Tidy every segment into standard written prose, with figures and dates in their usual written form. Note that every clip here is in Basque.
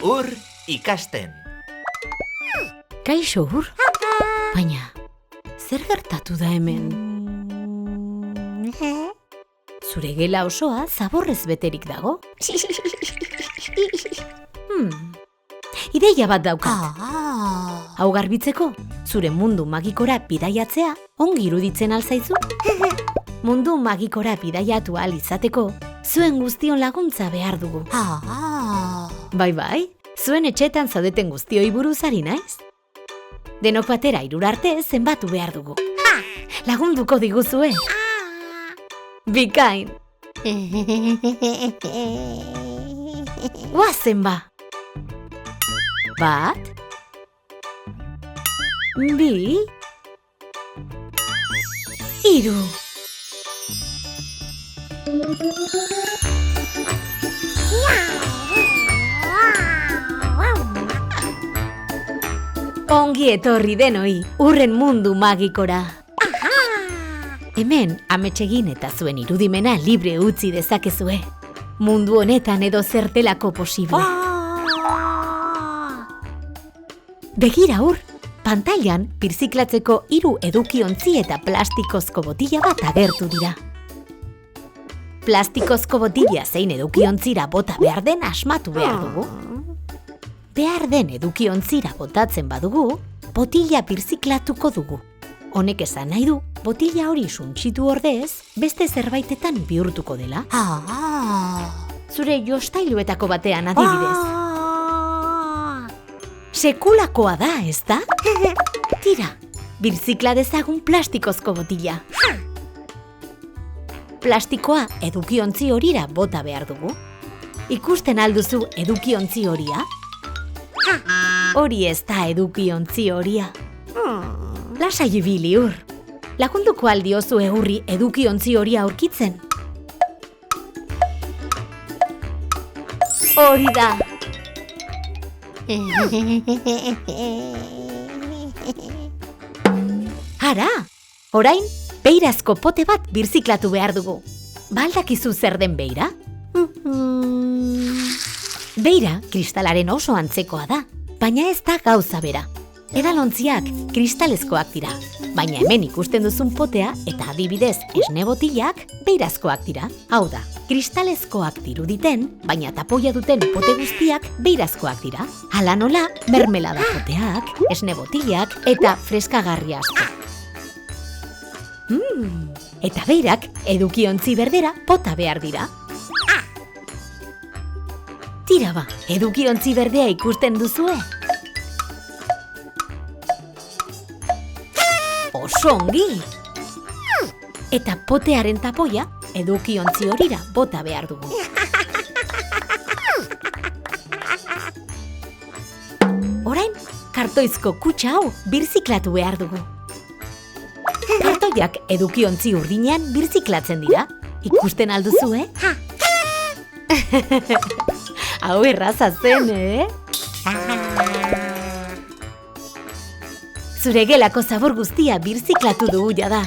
Ur ikasten. Kaixo, Ur? Baina, zer gertatu da hemen? Zure gela osoa zaborrez beterik dago? Ideia bat daukat. Hau garbitzeko, zure mundu magikora bidaiatzea ongi iruditzen alzaizu? Mundu magikora bidaiatu ahal izateko, zuen guztion laguntza behar dugu. Bai, zuen etxetan zaudeten guztioi buruz ari naiz. Denok batera 3 arte zenbatu behar dugu. Lagunduko diguzue. Bikain. Goazen ba. 1, 2, 3. Ongi etorri denoi, Urren mundu magikora. Hemen, ametsegin eta zuen irudimena libre utzi dezakezue. Mundu honetan edo zertelako posible. Begira, Ur, pantailan birziklatzeko 3 edukiontzi eta plastikozko botila bat agertu dira. Plastikozko botila zein edukiontzira bota behar den asmatu behar dugu. Behar den edukiontzira botatzen badugu, botila birziklatuko dugu. Honek esan nahi du, botila hori suntsitu ordez, beste zerbaitetan bihurtuko dela. Zure jostailuetako batean adibidez. Sekulakoa da, ez da? Tira, birzikla dezagun plastikozko botila. Plastikoa edukiontzi horira bota behar dugu. Ikusten alduzu edukiontzi horia? Hori ez da edukiontzi horia. Lasai ibili, Ur. Lagunduko aldiozu Urri edukiontzi horia aurkitzen. Hori da. Hara, orain, beirazko pote bat birziklatu behar dugu. Baldakizu zer den beira? Beira kristalaren oso antzekoa da, baina ez da gauza bera. Edalontziak kristalezkoak dira, baina hemen ikusten duzun potea eta adibidez esne botilak beirazkoak dira. Hau da, kristalezkoak diruditen, baina tapoia duten pote guztiak beirazkoak dira. Hala nola, mermelada poteak, esne botilak eta freskagarri asko. Eta beirak edukiontzi berdera bota behar dira. Tira ba, edukiontzi berdea ikusten duzue? Oso ongi! Eta potearen tapoia edukiontzi horira bota behar dugu. Orain, kartoizko kutxa hau birziklatu behar dugu. Kartoiak edukiontzi urdinean birziklatzen dira. Ikusten alduzue? Hau erraza zen, Zure gelako zabor guztia birziklatu dugu jada.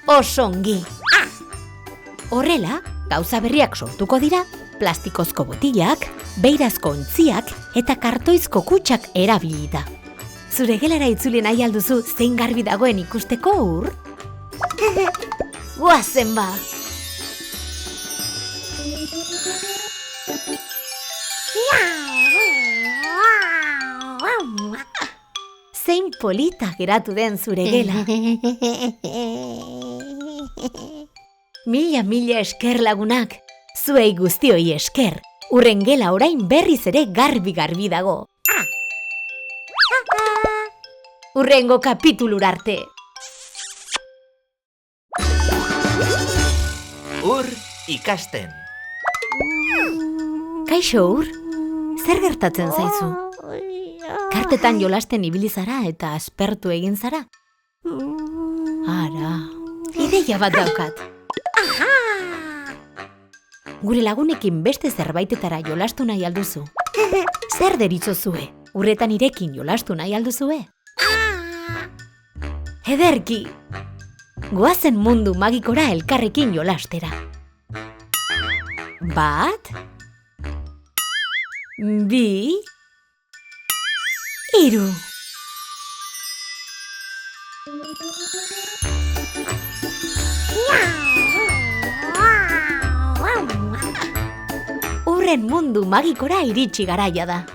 Oso ongi! Horrela, gauza berriak sortuko dira, plastikozko botilak, beirazko ontziak eta kartoizko kutxak erabilita. Zure gelara itzuli nahi alduzu zein garbi dagoen ikusteko, Ur? Goazen ba! Zein polita geratu den zure gela. Mila esker lagunak, zuei guztioi esker. Urren gela orain berriz ere garbi dago. Urrengo kapitulura arte. Ur ikasten. Kaixo, Ur, zer gertatzen zaizu? Kartetan jolasten ibili zara eta aspertu egin zara? Ara, ideia bat daukat. Gure lagunekin beste zerbaitetara jolastu nahi alduzu. Zer deritzozue? Urretan irekin jolastu nahi alduzue? Ederki! Goazen mundu magikora elkarrekin jolastera. 1, 2, 3. Urren mundu magikora iritsi garaia da.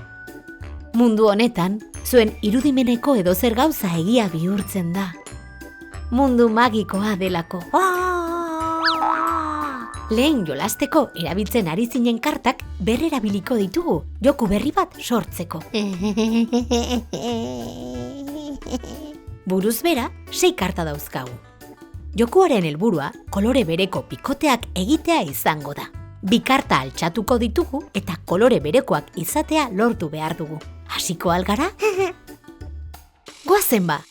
Mundu honetan, zuen irudimeneko edozer gauza egia bihurtzen da. Mundu magikoa delako. Lehen jolasteko erabiltzen ari zinen kartak berrerabiliko ditugu, joku berri bat sortzeko. Buruz bera, 6 karta dauzkagu. Jokuaren helburua kolore bereko pikoteak egitea izango da. 2 karta altxatuko ditugu eta kolore berekoak izatea lortu behar dugu. Hasiko algara? Goazen ba!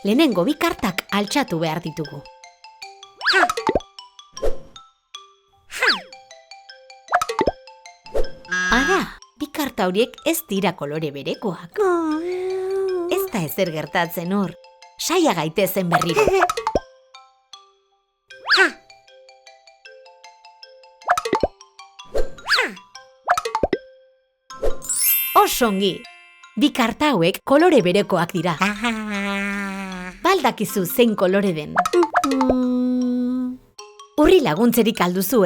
Lehenengo 2 kartak altxatu behar ditugu. Ara, 2 karta horiek ez dira kolore berekoak. Ez da ezer gertatzen hor. Saia gaitezen berriro. Osongi, 2 karta hauek kolore berekoak dira. Baldakizu zein kolore den. Urri laguntzerik alduzu,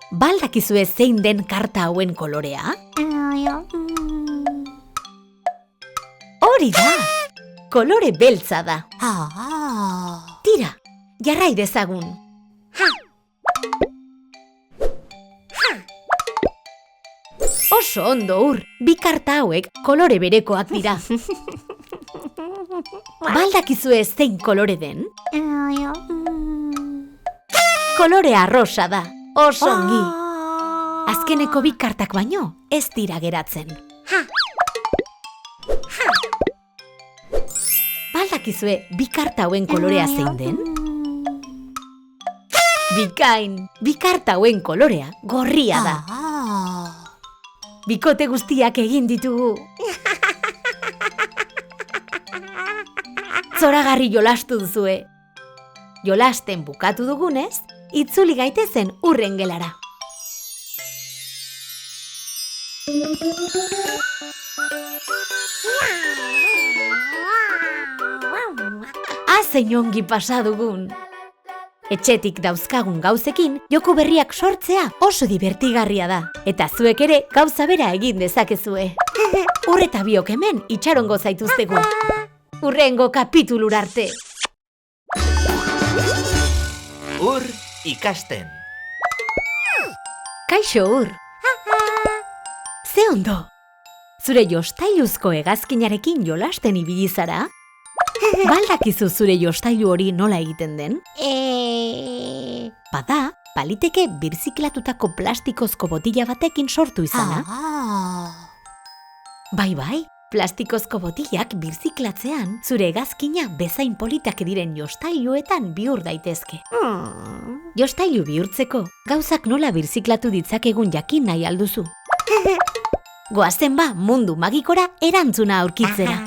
Baldakizue zein den karta hauen kolorea? Hori da! Kolore beltza da. Tira, jarrai dezagun. Oso ondo ur, 2 karta hauek kolore berekoak dira. Baldakizue zein kolore den? Kolorea rosa da. Oso ongi. Azkeneko 2 kartak baino ez dira geratzen. Baldakizue 2 karta hauen kolorea zein den? Bikain, 2 karta hauen kolorea gorria da. Bikote guztiak egin ditugu. Zoragarri jolastu duzue. Jolasten bukatu dugunez, itzuli gaitezen urren gelara. Zein ongi pasa dugun. Etxetik dauzkagun gauzekin, joku berriak sortzea oso divertigarria da. Eta zuek ere gauza bera egin dezakezue. Ur eta biok hemen itxarongo zaituztegu. Hurrengo kapitulura arte. Ur ikasten. Kaixo Ur. Ze ondo. Zure jostailuzko hegazkinarekin jolasten ibili zara? Baldakizu zure jostailu hori nola egiten den? Bada, baliteke birziklatutako plastikozko botila batekin sortu izana. Bai, plastikozko botilak birziklatzean zure hegazkina bezain politak diren jostailuetan bihur daitezke. Jostailu bihurtzeko, gauzak nola birziklatu ditzakegun jakin nahi alduzu. Goazen ba, mundu magikora erantzuna aurkitzera.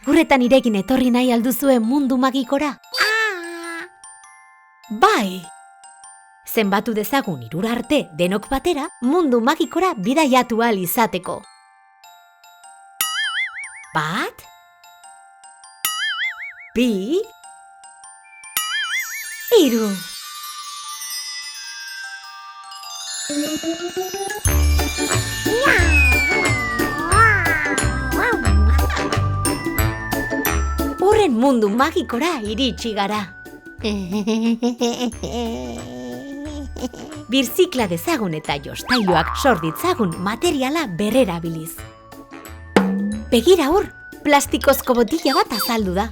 Urretan irekin etorri nahi alduzue mundu magikora? Bai! Zenbatu dezagun 3 arte denok batera mundu magikora bidaiatu ahal izateko. 1, 2, 3. Urren mundu magikora iritsi gara. Birzikla dezagun eta jostailuak sor ditzagun materiala berrerabiliz. Begira Ur, plastikozko botila bat azaldu da.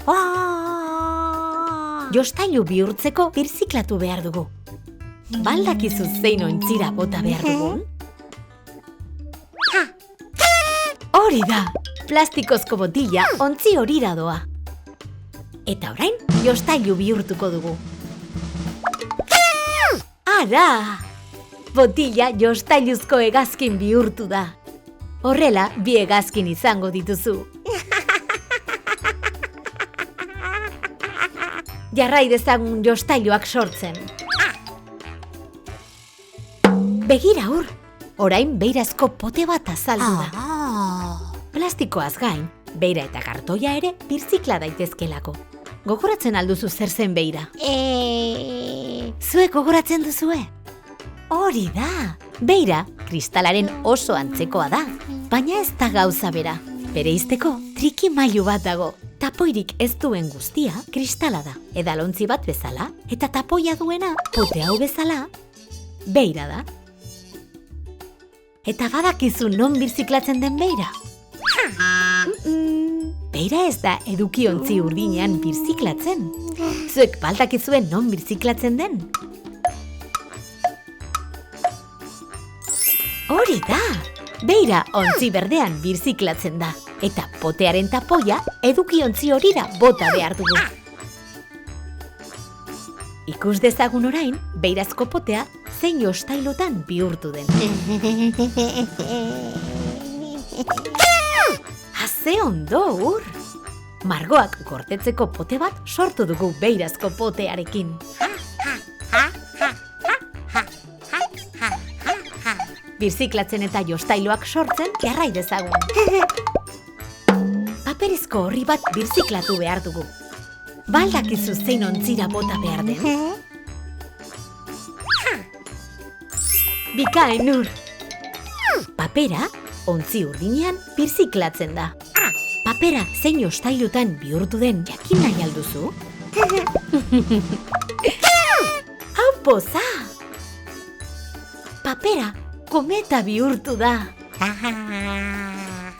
Jostailu bihurtzeko birziklatu behar dugu. Baldakizu zein ointzira bota behar dugun? Hori da, plastikozko botila ontzi horira doa. Eta orain, jostailu bihurtuko dugu. Ara! Botila jostailuzko hegazkin bihurtu da. Horrela, 2 hegazkin izango dituzu. Jarrai dezagun jostailuak sortzen. Begira Ur, Orain beirazko pote bat azaldu da. Plastikoaz gain, beira eta kartoia ere birzikla daitezkelako. Gogoratzen alduzu zer zen beira? Zuek gogoratzen duzue? Hori da! Beira, kristalaren oso antzekoa da, baina ez da gauza bera. Bereizteko trikimailu bat dago. Tapoirik ez duen guztia kristala da. Edalontzi bat bezala, eta tapoia duena pote hau bezala, beira da. Eta badakizu non birziklatzen den beira? Beira ez da edukiontzi urdinean birziklatzen. Zuek baldakizuen non birziklatzen den? Hori da! Beira ontzi berdean birziklatzen da. Eta potearen tapoia edukiontzi horira bota behar dugu. Ikus dezagun orain, beirazko potea zein ostailotan bihurtu den. Ze ondo, Ur! Margoak gordetzeko pote bat sortu dugu beirazko potearekin. Birziklatzen eta jostailoak sortzen jarrai dezagun. Paperezko horri bat birziklatu behar dugu. Baldakizu zein ontzira bota behar den? Bikain, Ur! Papera ontzi urdinean birziklatzen da. Papera zein ostailutan bihurtu den jakin nahi alduzu? Hau poza! Papera kometa bihurtu da.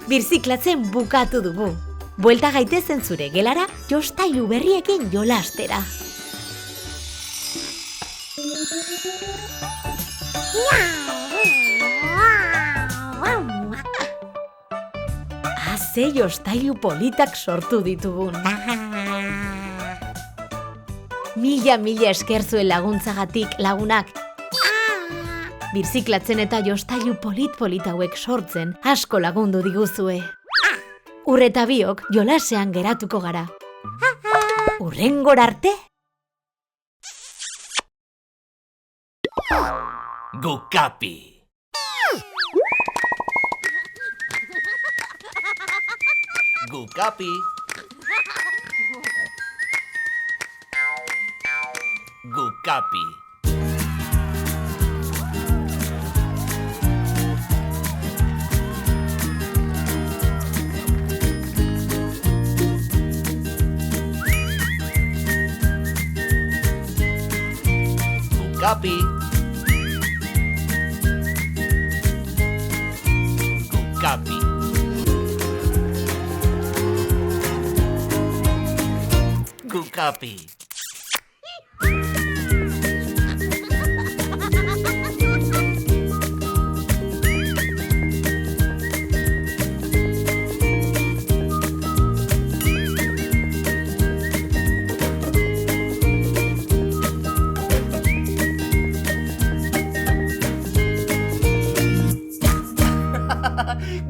Birziklatzen bukatu dugu. Buelta gaitezen zure gelara jostailu berriekin jolastera. Ze jostailu politak sortu ditugun. Mila esker zuen laguntzagatik, lagunak. Birziklatzen eta jostailu polit hauek sortzen asko lagundu diguzue. Ur eta biok jolasean geratuko gara. Hurrengora arte! Gukapi! Gukapi! Gukapi! Gukapi! Gukapi! Gukapi!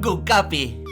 Gukapi!